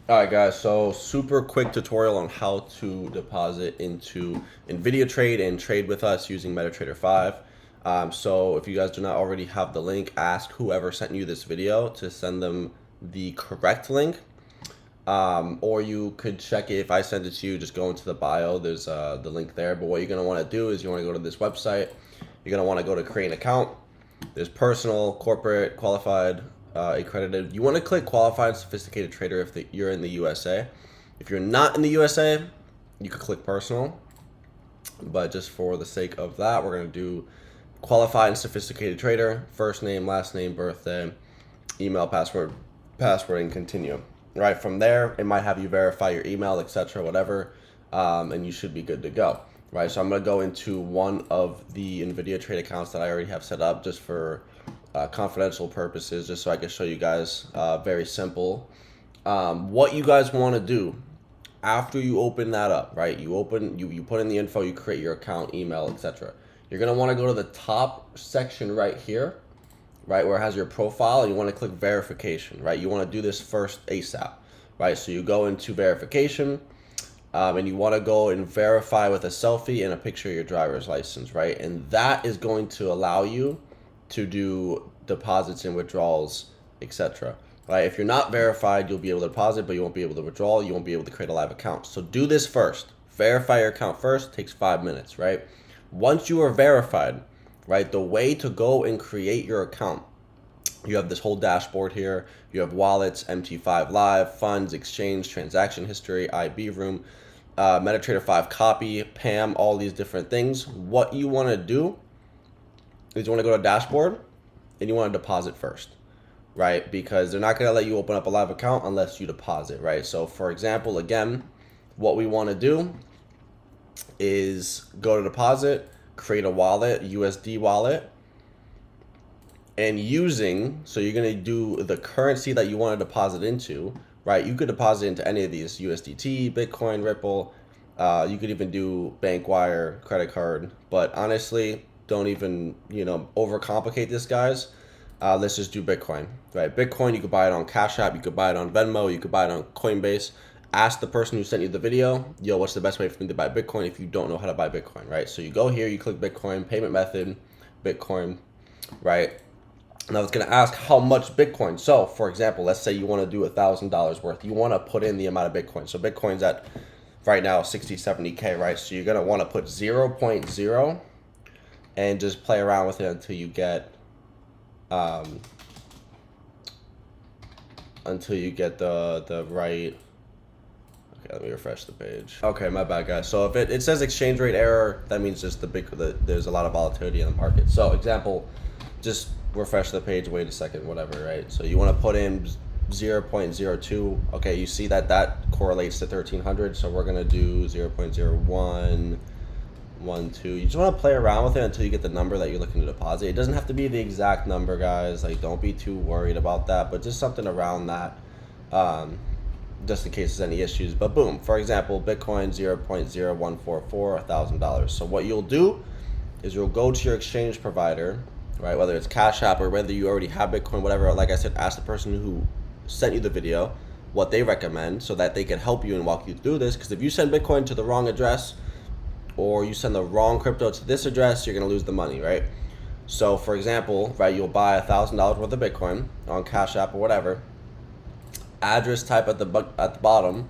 All right, guys, so super quick tutorial on how to deposit into Invidia Trade and trade with us using MetaTrader 5. So if you guys do not already have the link, ask whoever sent you this video to send them the correct link. Or you could check it. If I send it to you, just go into the bio. There's the link there. But what you're going to want to do is you want to go to this website. You're going to want to go to create an account. There's personal, corporate, qualified, accredited. You want to click qualified sophisticated trader if you're in the USA. If you're not in the USA, you could click personal. But just for the sake of that, we're going to do qualified and sophisticated trader, first name, last name, birthday, email, password, and continue. Right from there, it might have you verify your email, etc., whatever, and you should be good to go. Right, so I'm going to go into one of the Invidia Trade accounts that I already have set up just for confidential purposes, just so I can show you guys. Very simple. What you guys want to do after you open that up, right? You put in the info, you create your account, email, etc. You're going to want to go to the top section right here, right, where it has your profile, and you want to click verification, right? You want to do this first ASAP, right? So you go into verification, and you want to go and verify with a selfie and a picture of your driver's license, right? And that is going to allow you to do deposits and withdrawals, etc. Right? If you're not verified, you'll be able to deposit, but you won't be able to withdraw. You won't be able to create a live account. So do this first. Verify your account first. It takes 5 minutes, right? Once you are verified, right, the way to go and create your account, you have this whole dashboard here. You have wallets, MT5 live, funds, exchange, transaction history, IB room, MetaTrader 5 copy, PAM, all these different things. What you want to do is you want to go to dashboard and you want to deposit first, right? Because they're not going to let you open up a live account unless you deposit, right? So for example, again, what we want to do is go to deposit, create a wallet, USD wallet, and so you're going to do the currency that you want to deposit into, right? You could deposit into any of these: USDT, Bitcoin, Ripple. You could even do bank wire, credit card. But honestly, don't even, overcomplicate this, guys. Let's just do Bitcoin, right? Bitcoin, you could buy it on Cash App, you could buy it on Venmo, you could buy it on Coinbase. Ask the person who sent you the video, yo, what's the best way for me to buy Bitcoin if you don't know how to buy Bitcoin, right? So you go here, you click Bitcoin, payment method, Bitcoin, right? Now it's going to ask how much Bitcoin. So for example, let's say you want to do $1,000 worth. You want to put in the amount of Bitcoin. So Bitcoin's at right now 60, 70K, right? So you're going to want to put 0.0 and just play around with it until you get the right. Okay, let me refresh the page. Okay, my bad, guys. So if it says exchange rate error, that means just there's a lot of volatility in the market. So example, just refresh the page, wait a second, whatever, right? So you want to put in 0.02. Okay, you see that correlates to 1300, so we're gonna do 0.0112. You just want to play around with it until you get the number that you're looking to deposit. It doesn't have to be the exact number, guys. Like, don't be too worried about that, but just something around that, just in case there's any issues. But boom, for example, Bitcoin 0.0144, $1,000. So what you'll do is you'll go to your exchange provider, right? Whether it's Cash App or whether you already have Bitcoin, whatever. Like I said, ask the person who sent you the video what they recommend so that they can help you and walk you through this. Because if you send Bitcoin to the wrong address or you send the wrong crypto to this address, you're going to lose the money, right? So for example, right, you'll buy $1,000 worth of Bitcoin on Cash App or whatever. Address type at the bottom,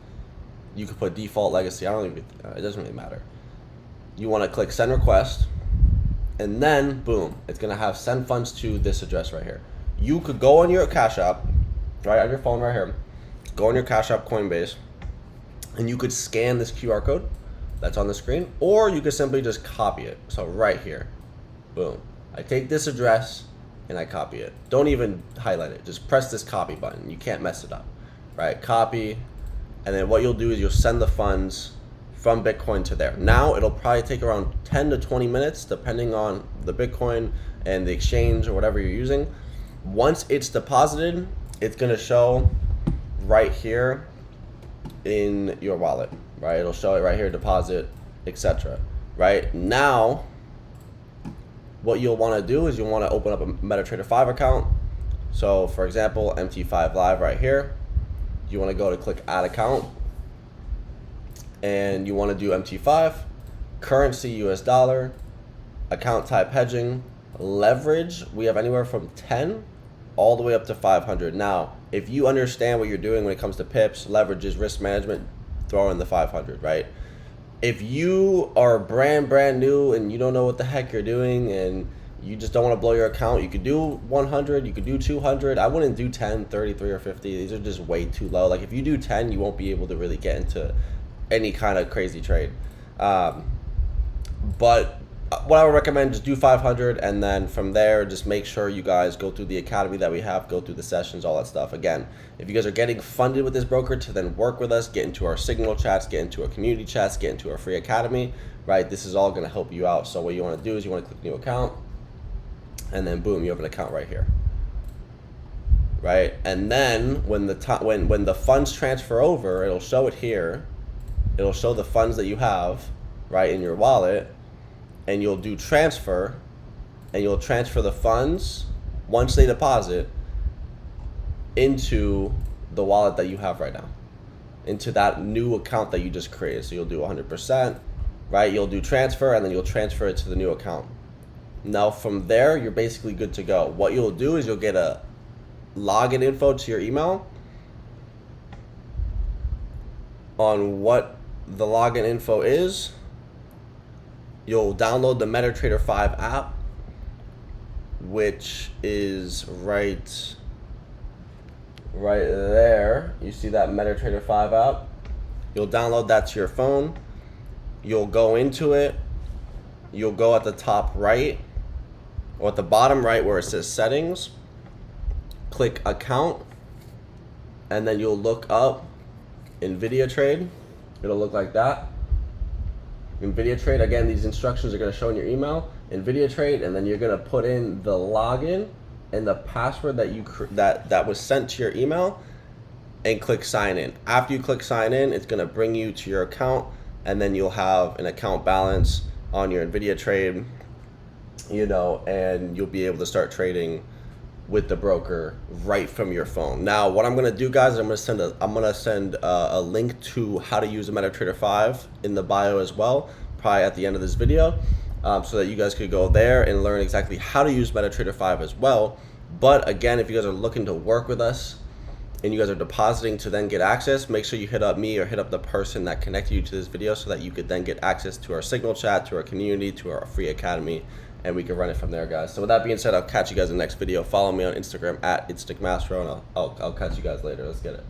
you could put default legacy. It doesn't really matter. You want to click send request, and then boom, it's gonna have send funds to this address right here. You could go on your Cash App, right, on your phone right here, go on your Cash App, Coinbase, and you could scan this QR code that's on the screen, or you could simply just copy it. So right here, boom, I take this address and I copy it. Don't even highlight it, just press this copy button. You can't mess it up, right? Copy, and then what you'll do is you'll send the funds from Bitcoin to there. Now it'll probably take around 10 to 20 minutes depending on the Bitcoin and the exchange or whatever you're using. Once it's deposited, it's going to show right here in your wallet, right? It'll show it right here, deposit, etc. Right now, what you'll want to do is you'll want to open up a MetaTrader 5 account. So for example, MT5 live right here. you want to go to click add account, and you want to do MT5, currency US dollar, account type hedging, leverage. We have anywhere from 10 all the way up to 500. Now, if you understand what you're doing when it comes to pips, leverages, risk management, throw in the 500, right? If you are brand new and you don't know what the heck you're doing and you just don't want to blow your account, you could do 100, you could do 200. I wouldn't do 10, 33, or 50. These are just way too low. Like if you do 10, you won't be able to really get into any kind of crazy trade. But what I would recommend, just do 500, and then from there, just make sure you guys go through the academy that we have, go through the sessions, all that stuff. Again, if you guys are getting funded with this broker to then work with us, get into our signal chats, get into our community chats, get into our free academy, right? This is all going to help you out. So what you want to do is you want to click new account, and then boom, you have an account right here, right? And then when the funds transfer over, it'll show it here. It'll show the funds that you have, right, in your wallet. And you'll do transfer, and you'll transfer the funds once they deposit into the wallet that you have right now, into that new account that you just created. So you'll do 100%, right? You'll do transfer, and then you'll transfer it to the new account. Now from there, you're basically good to go. What you'll do is you'll get a login info to your email. On what the login info is, you'll download the MetaTrader 5 app, which is right there. You see that MetaTrader 5 app? You'll download that to your phone. You'll go into it. You'll go at the top right, or at the bottom right where it says settings. Click account, and then you'll look up Invidia Trade. It'll look like that. Invidia Trade, again, these instructions are going to show in your email. Invidia Trade, and then you're going to put in the login and the password that was sent to your email, and click sign in. After you click sign in, it's going to bring you to your account, and then you'll have an account balance on your Invidia Trade, and you'll be able to start trading with the broker right from your phone. Now, what I'm gonna do, guys, is I'm gonna send a link to how to use the MetaTrader 5 in the bio as well, probably at the end of this video, so that you guys could go there and learn exactly how to use MetaTrader 5 as well. But again, if you guys are looking to work with us and you guys are depositing to then get access, make sure you hit up me or hit up the person that connected you to this video so that you could then get access to our signal chat, to our community, to our free academy, and we can run it from there, guys. So with that being said, I'll catch you guys in the next video. Follow me on Instagram at ItStickMastro, and I'll catch you guys later. Let's get it.